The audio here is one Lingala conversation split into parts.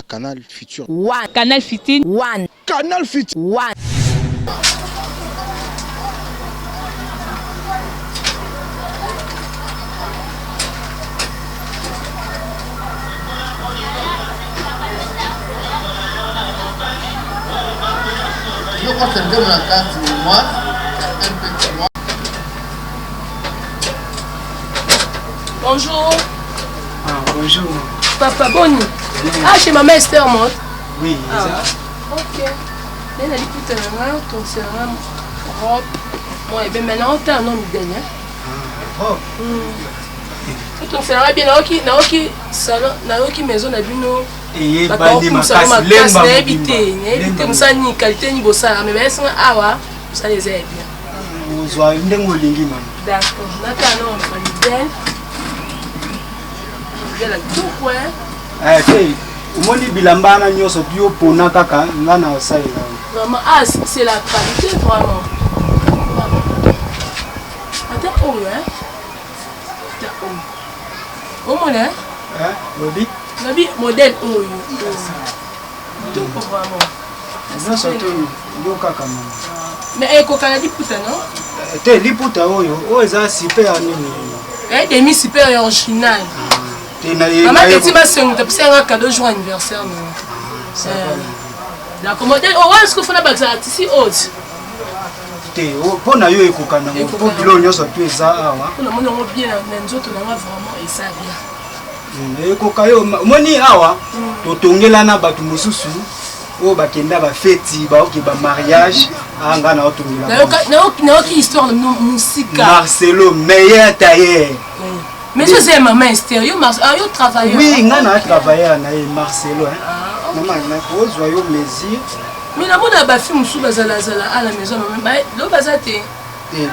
Canal Futur. One. Canal Futur. One. Canal Futur. One. Je crois que c'est la carte moi. Bonjour. Ah, bonjour. Papa Boni. Ah, chez ma mère Esther Mott. Oui, ok. Elle a dit que tu as ton sérum robe. Moi, et bien maintenant, tu as un homme d'elle. Oh. Ton sérum bien, naoki salon, naoki maison na bino. Et bandi makasi lemba éviter musani qualité ni bosala mais ben awa ça les aide bien. Ozwa ndengo lingi mama. D'accord. Nata non fidèle. Fidèle tout quoi. Hey, umoni bilamba na nyoso bio pona kaka ngana osala. Vraiment c'est la qualité vraiment. Attends oh hein. Oh mon hein. Lobi. Lobi modèle oh. Tout vraiment. Non surtout yo kaka mama. Mais eko kana di puta non? Te liputa oyo, o eza super nini. Demi super original. Maman petit ma sœur, tu as un cadeau jour anniversaire non. La commode oh est-ce que faut na baxa ici haute. Te pona yo ekokana po bilo nyoso tu eza awa. On a mon bien na nzoto na vraiment et ça bien. Ekokayo moni awa totongela na batu mosusu o bakenda ba feti ba oki ba mariage anga na otongela. Na oki histoire de musique. Marcelo meilleur tailleur. Mais je sais maman Esther, yo travailleur. Oui, ngana travailleur na Marcelo hein. Maman na kozwa yo plaisir. Mais na mona ba film sous bazala à la maison maman ba lo bazate.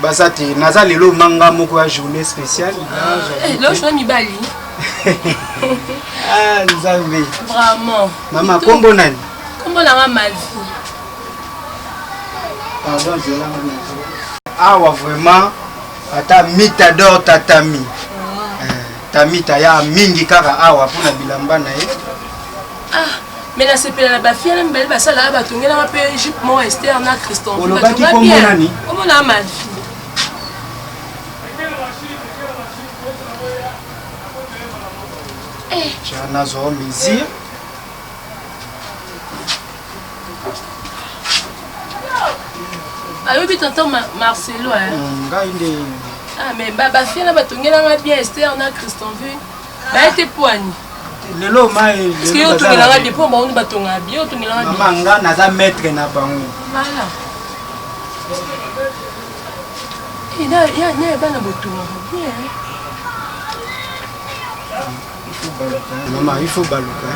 Bazate naza lelo manga moko ya journée spéciale. Lo je mi bali. Ah, Nzambe. Vraiment. Maman kombo nani? Kombo na ma vie. Pardon, je la awa vraiment ata mitador tatami. Tamita ya mingi kaka awa pona bilamba na ye. Ah, mais la sepela na ba fille na mbele ba sala ba tongela ma pe Egypte mo Esther na Christophe. On va qui kombo nani? Kombo na ma vie. Jana zo misir. Ayo bi tonton Marcelo hein. Ngainde. Ah mais baba fille na batongela nga bien Esther na Christophe. Ba été poigne. Lelo mai. Parce que yo tongela nga bien po ba on batonga bien, yo tongela nga bien. Mama nga naza maître na bango. Voilà. Et là il y a bana botonga bien. Maman, il faut baluka.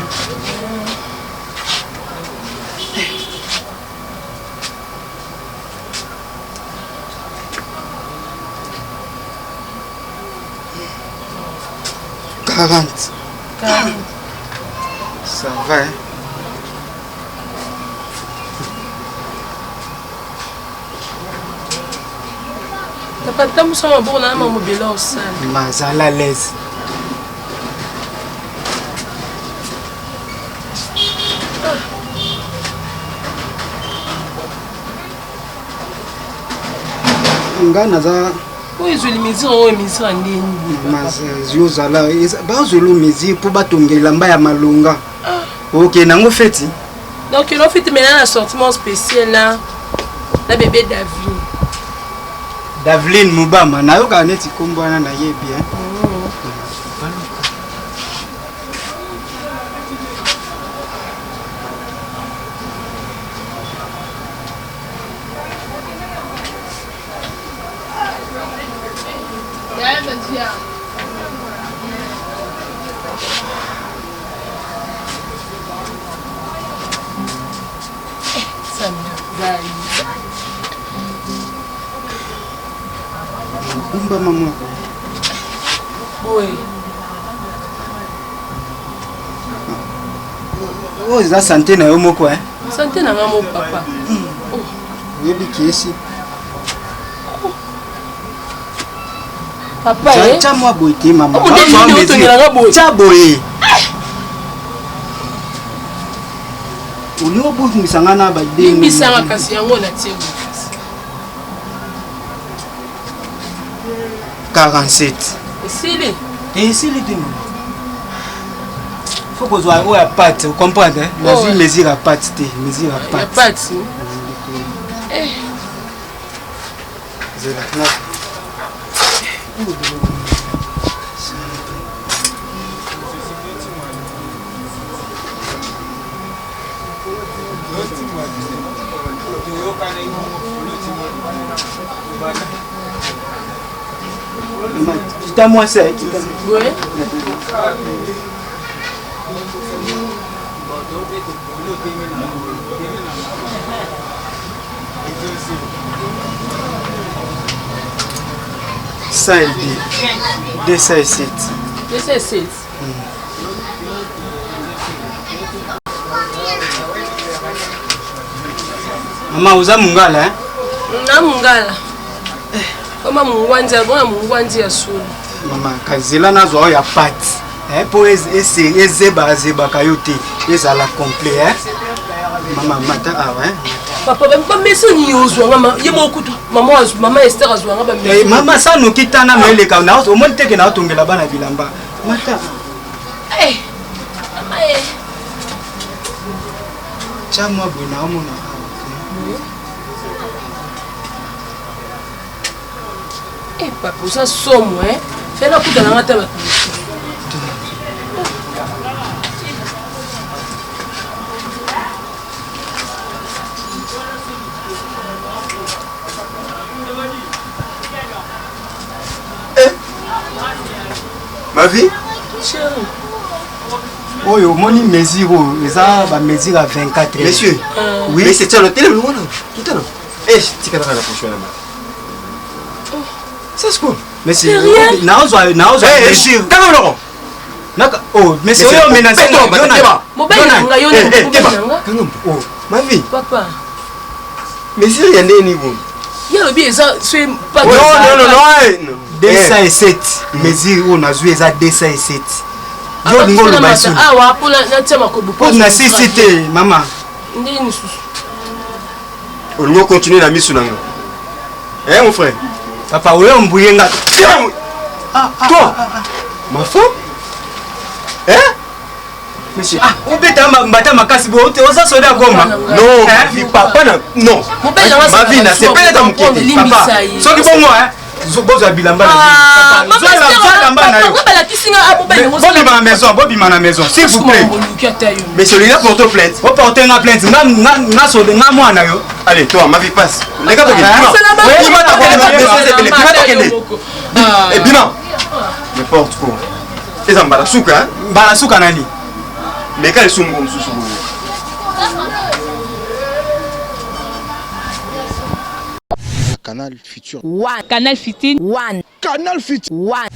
« 40. Ça va, hein? T'as pas de temps pour ça, mon bon, là, mon mobile, là, aussi. Mazala l'aise. Nga naza oui je limite on émission ndeni mazio zala ba zolo mizi pour batongela mba ya malonga. OK nango feti. Donc il a fait maintenant un sortiment spécial là la bébé Davline Mubama na yoka neti kombo na na ye bien. Kumba mama. Oui. Oh, ça santé na yo moko hein. Santé na ngamo papa. Yebi kiesi. Papa eh. Cha moi boité maman. Cha boy. Olingo pour misanga na ba idée. Bisanga kasi yango na tie. 47. Esili. Esili te. Faut que soit ou à pâte, vous comprenez hein? La vie mesure à pâte te, mesure à pâte. Ya pâte. C'est la Quitte à moi ça. Oui. Ça elle dit 207. 207. Maman uza mungala hein? Na mungala. Kama mungwanzi ya sulu. Maman kazela nazo ya pâte. Hein pour ezeba kayote, ezala complet hein. Maman mata ah ouais. Papa ba mesi ni yozwa mama yemo kutu mama Esther azwa ngaba mesi. Mama ça no kitana mele ka na o monte ke na otongela bana bilamba. Mata. Chama bwana omona. Papa ça somme hein. Fais la kuta na ngata ba. Ma vie? Oh, yo, moni mesure, ça va mesure à 24. Monsieur, oui, mais c'est le téléphone, voilà. Tout à l'heure. Eh, tu vas la prochaine là. C'est ce qu'on. Monsieur, naozo, mesure. T'as Laurent. Oh, monsieur, yo menacé. Oh, ma vie. Papa. Monsieur, il y a des niveaux. Il y a le bien ça, c'est pas. Non. 207. Mesure, on a joué ça 207. Yo lingo lo basu. Ah wa pour na tema ko bu. Pour na cité, maman. Ndini susu. On va continuer la mission. Eh mon frère. Papa, oui, on bouille nga. Toi. Ma femme? Hein? Monsieur, on peut t'embêter ma casse bo, tu oses soda goma. Non, ma vie papa non. Ma vie n'a c'est pas dans mon côté. Papa. So ki bongo hein. Bozo bilamba na vie. Bobima na maison, s'il vous plaît. Mais celui-là porte plainte. Vous portez une plainte. Na so de nga mwana yo. Allez, toi, ma vie passe. Les gars, et Bima. N'importe quoi. Et ça m'balasuka, hein? Balasuka nani? Mais quand ils sont comme sous. Canal Futur. One. Canal Futur. One. Canal Futur. One.